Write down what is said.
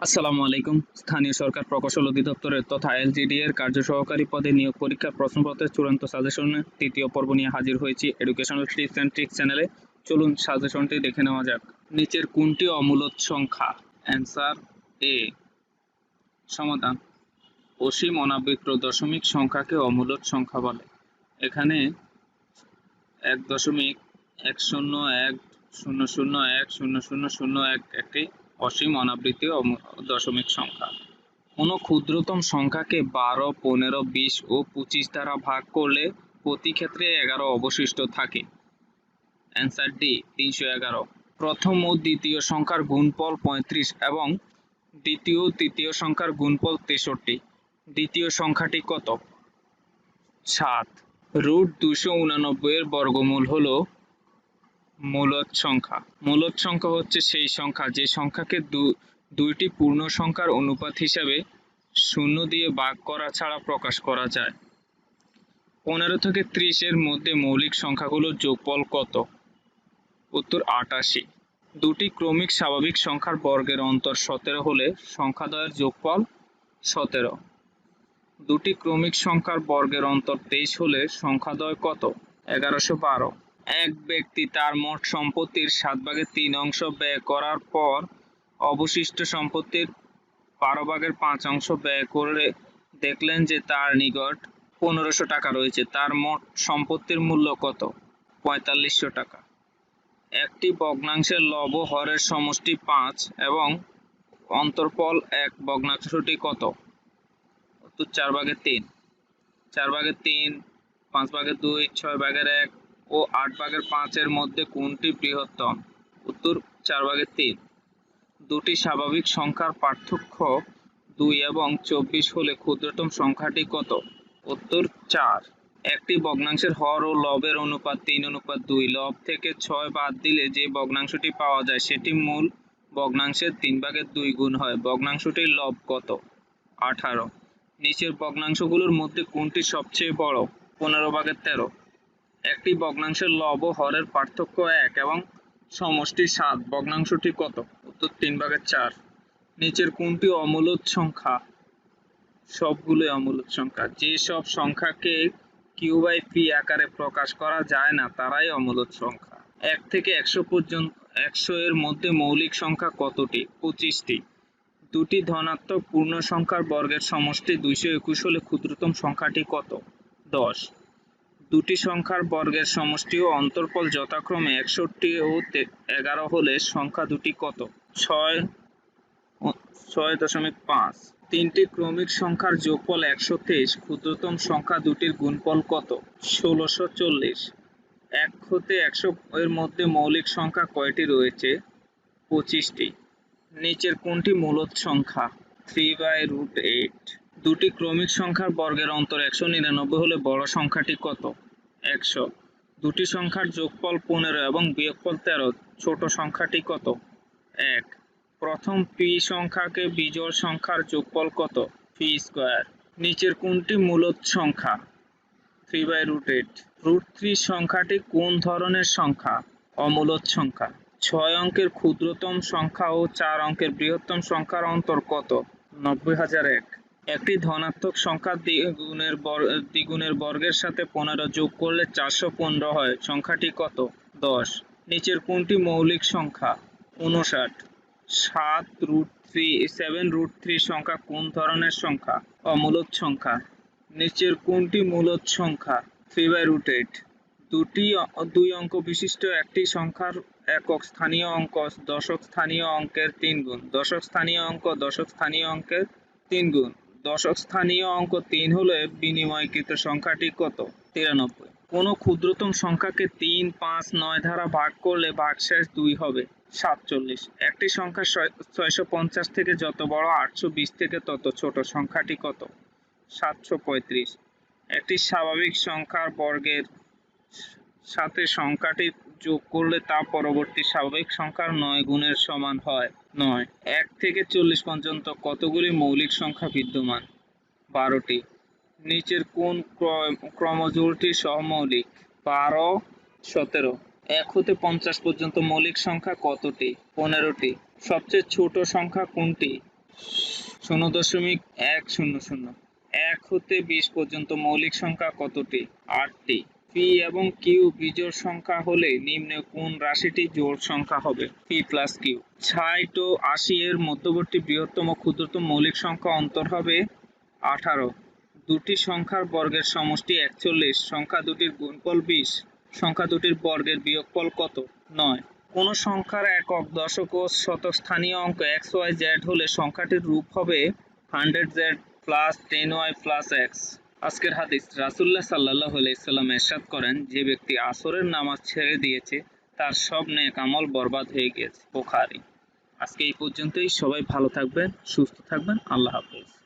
আসসালামু আলাইকুম। স্থানীয় সরকার প্রকৌশল অধিদপ্তরের তথা LGED এর কার্য সহকারী পদে নিয়োগ পরীক্ষার প্রশ্নপত্রের চূড়ান্ত সাজেশনের তৃতীয় পর্ব নিয়ে হাজির হয়েছি এডুকেশনাল টিপস অ্যান্ড ট্রিক্স চ্যানেলে। চলুন সাজেশনটি দেখে নেওয়া যাক। নিচের কোনটি অমূলদ সংখ্যা? অ্যান্সার এ। সমাধান: অসীম অনাবৃত দশমিক সংখ্যাকে অমূলদ সংখ্যা বলে। এখানে 1.10101001 একটি অসীম অনাবৃত দশমিক সংখ্যা। কোনো ক্ষুদ্রতম সংখ্যাকে 12, 15, 20 ও 25 দ্বারা ভাগ করলে প্রতি ক্ষেত্রে 11 অবশিষ্ট থাকে। Answer D 311। প্রথম ও দ্বিতীয় সংখ্যার গুণফল 35 এবং দ্বিতীয় ও তৃতীয় সংখ্যার গুণফল 63। দ্বিতীয় সংখ্যাটি কত? 7। √289 এর বর্গমূল হলো মূলদ সংখ্যা। মূলদ সংখ্যা হচ্ছে সেই সংখ্যা যে সংখ্যাকে দুইটি পূর্ণ সংখ্যার অনুপাত হিসাবে 0 দিয়ে ভাগ করা ছাড়া প্রকাশ করা যায়। 15 থেকে 30 এর মধ্যে মৌলিক সংখ্যাগুলোর যোগফল কত? উত্তর 88। দুটি ক্রমিক স্বাভাবিক সংখ্যার বর্গের অন্তর 17 হলে সংখ্যাদ্বয়ের যোগফল 17। দুটি ক্রমিক সংখ্যার বর্গের অন্তর 23 হলে সংখ্যাদ্বয় কত? 1112। এক ব্যক্তি তার মোট সম্পত্তির 7/3 অংশ ব্যয় করার পর অবশিষ্ট সম্পত্তির 12/5 অংশ ব্যয় করে দেখলেন যে তার নিকট 1500 টাকা রয়েছে। তার মোট সম্পত্তির মূল্য কত? 4500 টাকা। একটি ভগ্নাংশের লব ও হরের সমষ্টি 5 এবং অন্তরফল 1 ভগ্নাংশটি কত? উত্তর 4/3। 4/3, 5/2, 6/1 ও 8/5 এর মধ্যে কোনটি বৃহত্তম? উত্তর 4/3। দুটি স্বাভাবিক সংখ্যার পার্থক্য 2 এবং 24 হলে ক্ষুদ্রতম সংখ্যাটি কত? উত্তর 4। একটি ভগ্নাংশের হর ও লবের অনুপাত 3:2। লব থেকে 6 বাদ দিলে যে ভগ্নাংশটি পাওয়া যায় সেটি মূল ভগ্নাংশের 3/2 গুণ হয়। ভগ্নাংশটির লব কত? 18। নিচের ভগ্নাংশগুলোর মধ্যে কোনটি সবচেয়ে বড়? 15/13। একটি ভগ্নাংশের লব ও হরের পার্থক্য 1 এবং সমষ্টি 7। ভগ্নাংশটি কত? উত্তর 3/4। নিচের কোনটি অমূলদ সংখ্যা? সবগুলোই অমূলদ সংখ্যা। যে সব সংখ্যাকে q/p আকারে প্রকাশ করা যায় না তারাই অমূলদ সংখ্যা। 1 থেকে 100 এর মধ্যে মৌলিক সংখ্যা কতটি? 25টি। দুটি ধনাত্মক পূর্ণ সংখ্যার বর্গের সমষ্টি 221 হলে ক্ষুদ্রতম সংখ্যাটি কত? 10। দুটি সংখ্যার বর্গের সমষ্টি ও অন্তরফল যথাক্রমে 61 ও 11 হলে সংখ্যা দুটি কত? 6.5। তিনটি ক্রমিক সংখ্যার যোগফল 123। ক্ষুদ্রতম সংখ্যা দুটির গুণফল কত? 1640। 1 হতে 100 এর মধ্যে মৌলিক সংখ্যা কয়টি রয়েছে? 25টি। নিচের কোনটি মূলদ সংখ্যা? 3/8। দুটি ক্রমিক সংখ্যার বর্গের অন্তর 199 হলে বড় সংখ্যাটি কত? 100। দুটি সংখ্যার যোগফল 15 এবং বিয়োগফল 13। ছোট সংখ্যাটি কত? 1। প্রথম পি সংখ্যাকে বিজোড় সংখ্যার যোগফল কত? p²। নিচের কোনটি মূলদ সংখ্যা? 3/8। √3 সংখ্যাটি কোন ধরনের সংখ্যা? অমূলদ সংখ্যা। 6 অঙ্কের ক্ষুদ্রতম সংখ্যা ও 4 অঙ্কের বৃহত্তম সংখ্যার অন্তর কত? 90001। একটি ধনাত্মক সংখ্যা দ্বিগুণের বর্গের সাথে 15 যোগ করলে 415 হয়। সংখ্যাটি কত? 10। নিচের কোনটি মৌলিক সংখ্যা? 59। 7√3 সংখ্যা কোন ধরনের সংখ্যা? অমূলদ সংখ্যা। নিচের কোনটি মূলদ সংখ্যা? 3/8। দুই অঙ্ক বিশিষ্ট একটি সংখ্যার একক স্থানীয় অঙ্ক দশক স্থানীয় অঙ্কের 3 গুণ। দশক স্থানীয় অঙ্ক দশক স্থানীয় অঙ্কের 3 গুণ। দশক স্থানীয় অঙ্ক 3 হলে বিনিময়কৃত সংখ্যাটি কত? 93। কোনো ক্ষুদ্রতম সংখ্যাকে 3, 5, 9 দ্বারা ভাগ করলে ভাগশেষ 2 হবে 47। একটি সংখ্যা 650 থেকে যত বড় 820 থেকে তত ছোট সংখ্যাটি কত? 735। একটি স্বাভাবিক সংখ্যার বর্গের সাথে সংখ্যাটি যোগ করলে তা পরবর্তী স্বাভাবিক সংখ্যার 9 গুণের সমান হয় 9। 1 থেকে 40 পর্যন্ত কতগুলি মৌলিক সংখ্যা বিদ্যমান? 12টি। নিচের কোন ক্রমজোড়টি সহমৌলিক? 12, 17। 1 হতে 50 পর্যন্ত মৌলিক সংখ্যা কতটি? 15টি। সবচেয়ে ছোট সংখ্যা কোনটি? 0.100। 1 হতে 20 পর্যন্ত মৌলিক সংখ্যা কতটি? 8টি। পি এবং কিউ বিজোড় সংখ্যা হলে নিম্নে কোন রাশিটি জোড় সংখ্যা হবে? P plus Q. 60 ও 80 এর মধ্যবর্তী বৃহত্তম ক্ষুদ্রতম মৌলিক সংখ্যা অন্তর হবে 18। দুটি সংখ্যার বর্গের সমষ্টি 41, সংখ্যা দুটির গুণফল 20, সংখ্যা দুটির বর্গের বিয়োগফল কত? 9। কোন সংখ্যার একক, দশক ও শতক স্থানীয় অঙ্ক x, y, z হলে সংখ্যাটির রূপ হবে 100z plus 10y plus x। আজকের হাদিস, রাসূলুল্লাহ সাল্লাল্লাহু আলাইহি সাল্লাম ইরশাদ করেন, যে ব্যক্তি আসরের নামাজ ছেড়ে দিয়েছে তার সব নেক আমল বরবাদ হয়ে গিয়েছে। বুখারী। আজকে এই পর্যন্তই। সবাই ভালো থাকবেন, সুস্থ থাকবেন। আল্লাহ হাফেজ।